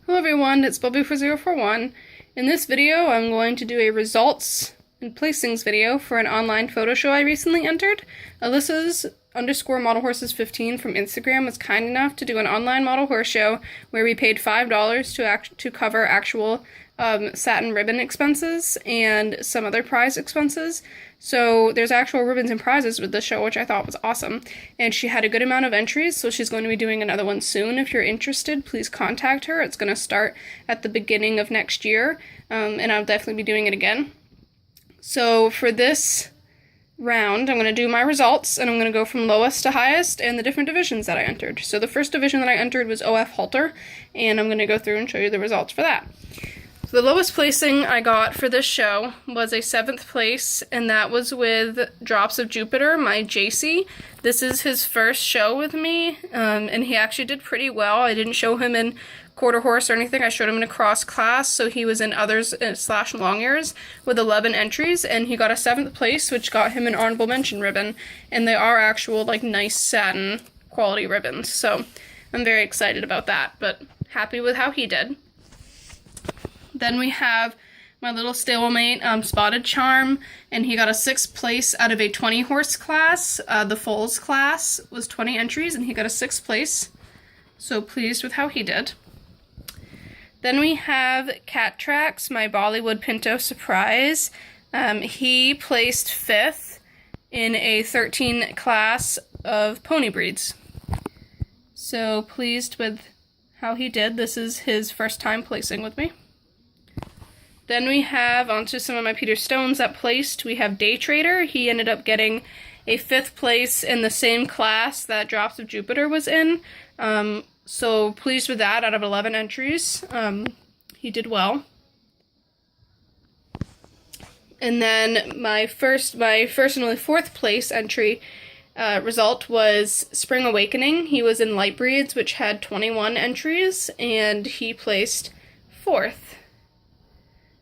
Hello everyone, it's Bubby4041. In this video, I'm going to do a results and placings video for an online photo show I recently entered. Alyssa's _model horses 15 from Instagram was kind enough to do an online model horse show where we paid $5 to cover actual satin ribbon expenses and some other prize expenses. So there's actual ribbons and prizes with the show, which I thought was awesome. And she had a good amount of entries, so she's going to be doing another one soon. If you're interested, please contact her. It's going to start at the beginning of next year, and I'll definitely be doing it again. So for this round, I'm going to do my results, and I'm going to go from lowest to highest and the different divisions that I entered. So the first division that I entered was OF Halter, and I'm going to go through and show you the results for that. So the lowest placing I got for this show was a 7th place, and that was with Drops of Jupiter, my JC. This is his first show with me, and he actually did pretty well. I didn't show him in quarter horse or anything. I showed him in a cross class, so he was in others / long ears with 11 entries, and he got a 7th place, which got him an honorable mention ribbon, and they are actual, like, nice satin quality ribbons, so I'm very excited about that, but happy with how he did. Then we have my little stablemate, Spotted Charm, and he got a 6th place out of a 20 horse class. The foals class was 20 entries, and he got a 6th place, so pleased with how he did. Then we have Cat Tracks, my Bollywood Pinto Surprise. He placed 5th in a 13 class of pony breeds. So pleased with how he did. This is his first time placing with me. Then we have, onto some of my Peter Stones that placed, we have Day Trader. He ended up getting a 5th place in the same class that Drops of Jupiter was in. So pleased with that out of 11 entries. He did well. And then my first and only 4th place entry result was Spring Awakening. He was in Light Breeds, which had 21 entries, and he placed 4th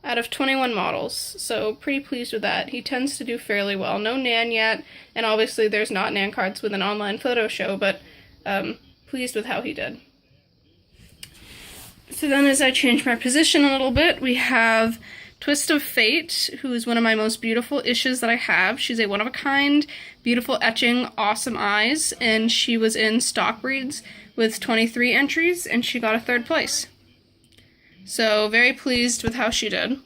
out of 21 models, so pretty pleased with that. He tends to do fairly well. No Nan yet, and obviously there's not Nan cards with an online photo show, but pleased with how he did. So then as I change my position a little bit, we have Twist of Fate, who is one of my most beautiful issues that I have. She's a one-of-a-kind, beautiful etching, awesome eyes, and she was in Stock Breeds with 23 entries, and she got a 3rd place. So very pleased with how she did.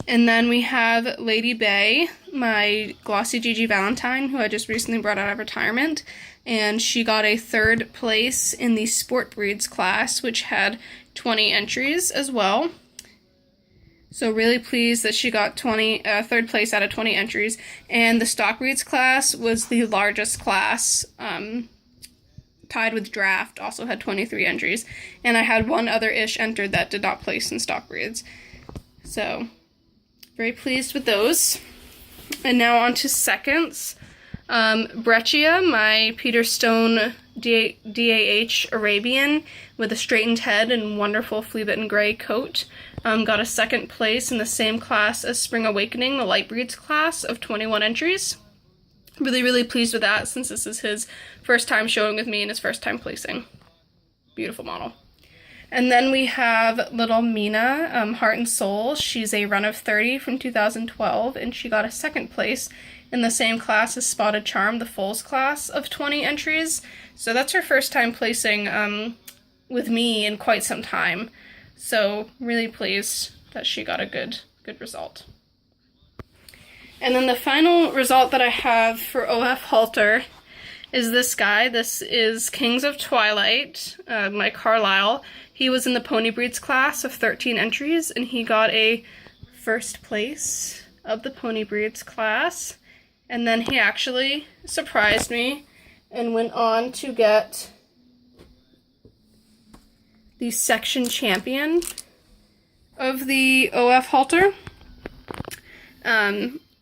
And then we have Lady Bay, my Glossy Gigi Valentine, who I just recently brought out of retirement. And she got a 3rd place in the Sport Breeds class, which had 20 entries as well. So really pleased that she got 3rd place out of 20 entries. And the Stock Breeds class was the largest class, tied with Draft, also had 23 entries, and I had one other ish entered that did not place in Stock Breeds. So, very pleased with those. And now on to seconds. Breccia, my Peter Stone DAH Arabian with a straightened head and wonderful flea-bitten gray coat, got a 2nd place in the same class as Spring Awakening, the Light Breeds class, of 21 entries. Really pleased with that, since this is his first time showing with me and his first time placing. Beautiful model. And then we have little Mina, Heart and Soul. She's a run of 30 from 2012, and she got a 2nd place in the same class as Spotted Charm, the foals class, of 20 entries. So that's her first time placing with me in quite some time. So really pleased that she got a good result. And then the final result that I have for OF Halter is this guy. This is Kings of Twilight, my Carlisle. He was in the Pony Breeds class of 13 entries, and he got a 1st place of the Pony Breeds class. And then he actually surprised me and went on to get the section champion of the OF Halter.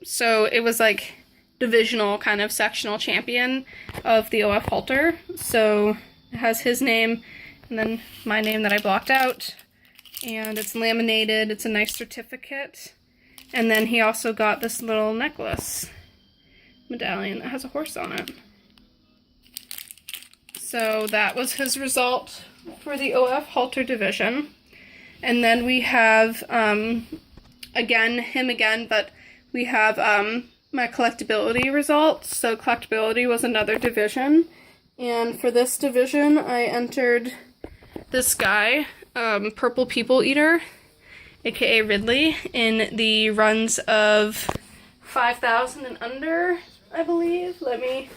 So it was like divisional kind of sectional champion of the OF Halter. So it has his name and then my name that I blocked out. And it's laminated. It's a nice certificate. And then he also got this little necklace medallion that has a horse on it. So that was his result for the OF halter division. And then we have, him again, but we have my collectability results. So collectability was another division. And for this division, I entered this guy, Purple People Eater, aka Ridley, in the runs of 5,000 and under, I believe. Let me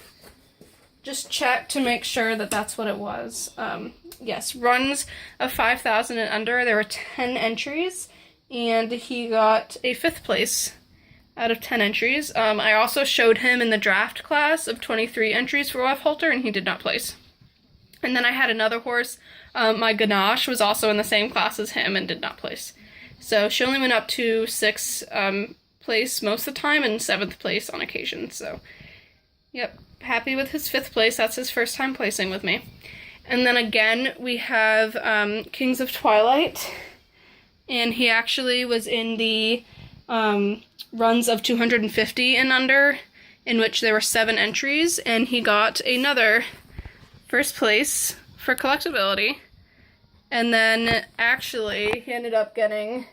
just check to make sure that that's what it was. Yes, runs of 5,000 and under. There were 10 entries, and he got a 5th place out of 10 entries. I also showed him in the draft class of 23 entries for OF halter, and he did not place. And then I had another horse, my Ganache, was also in the same class as him and did not place. So she only went up to 6th place most of the time and 7th place on occasion. So, yep, happy with his 5th place. That's his first time placing with me. And then again, we have Kings of Twilight, and he actually was in the runs of 250 and under, in which there were 7 entries, and he got another 1st place for collectability. And then actually he ended up getting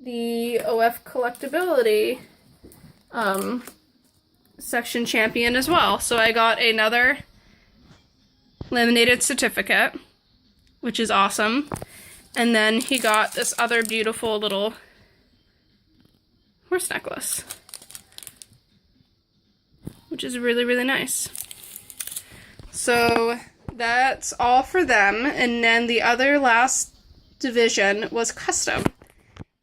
the OF collectability section champion as well. So I got another laminated certificate, which is awesome. And then he got this other beautiful little horse necklace, which is really, really nice. So that's all for them. And then the other last division was custom.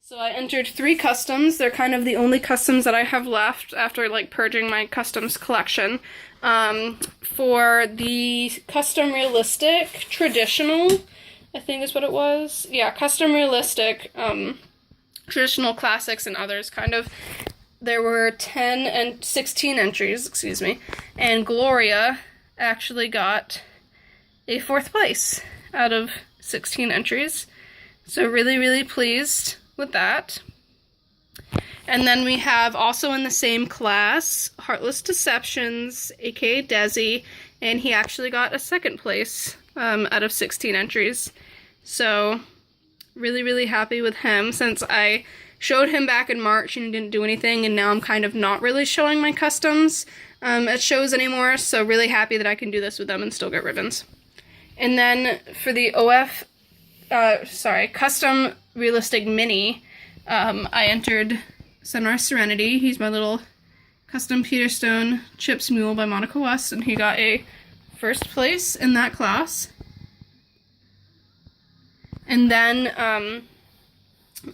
So I entered 3 customs. They're kind of the only customs that I have left after like purging my customs collection. For the custom realistic traditional, I think is what it was. Yeah, custom realistic, traditional classics and others kind of. There were 10 and 16 entries, excuse me. And Gloria actually got a 4th place out of 16 entries. So really, really pleased with that. And then we have also in the same class, Heartless Deceptions, aka Desi, and he actually got a 2nd place out of 16 entries. So really, really happy with him, since I showed him back in March and he didn't do anything, and now I'm kind of not really showing my customs at shows anymore, so really happy that I can do this with them and still get ribbons. And then for the custom realistic mini, I entered Sunrise Serenity. He's my little custom Peterstone Chips Mule by Monica West, and he got a 1st place in that class. And then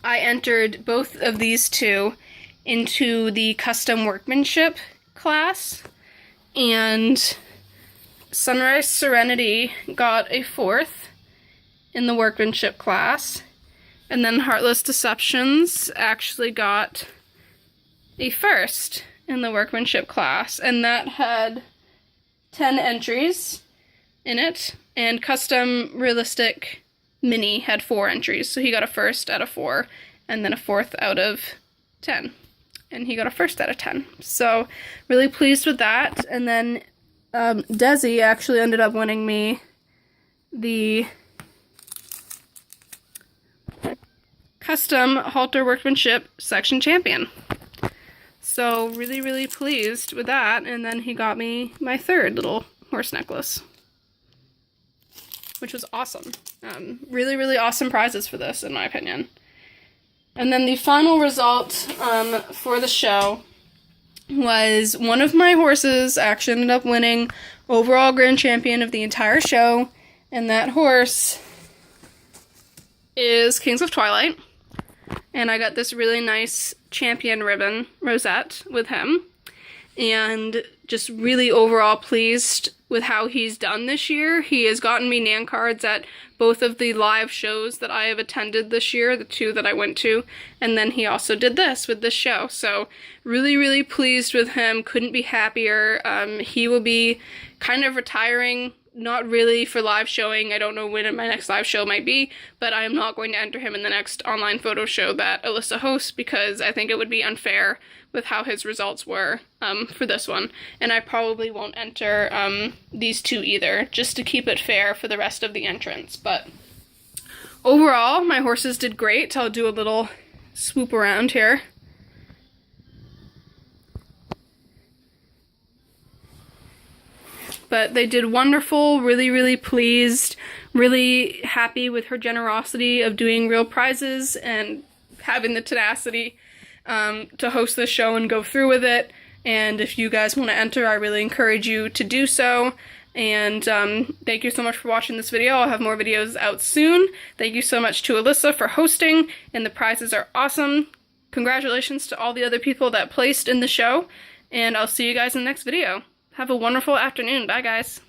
I entered both of these two into the custom workmanship class, and Sunrise Serenity got a 4th in the workmanship class, and then Heartless Deceptions actually got a 1st in the workmanship class, and that had 10 entries in it, and Custom Realistic Mini had 4 entries, so he got a 1st out of 4, and then a 4th out of 10, and he got a 1st out of 10, so really pleased with that. And then Desi actually ended up winning me the custom halter workmanship section champion. So really, really pleased with that. And then he got me my 3rd little horse necklace, which was awesome. Really, really awesome prizes for this, in my opinion. And then the final result for the show was one of my horses actually ended up winning overall grand champion of the entire show, and that horse is Kings of Twilight. And I got this really nice champion ribbon rosette with him, and just really overall pleased with how he's done this year. He has gotten me Nan cards at both of the live shows that I have attended this year, the 2 that I went to, and then he also did this with this show. So really, really pleased with him. Couldn't be happier. He will be kind of retiring not really for live showing. I don't know when my next live show might be, but I am not going to enter him in the next online photo show that Alyssa hosts because I think it would be unfair with how his results were for this one. And I probably won't enter these two either, just to keep it fair for the rest of the entrants. But overall, my horses did great. I'll do a little swoop around here. But they did wonderful, really pleased, really happy with her generosity of doing real prizes and having the tenacity to host this show and go through with it. And if you guys want to enter, I really encourage you to do so. And thank you so much for watching this video. I'll have more videos out soon. Thank you so much to Alyssa for hosting, and the prizes are awesome. Congratulations to all the other people that placed in the show, and I'll see you guys in the next video. Have a wonderful afternoon. Bye, guys.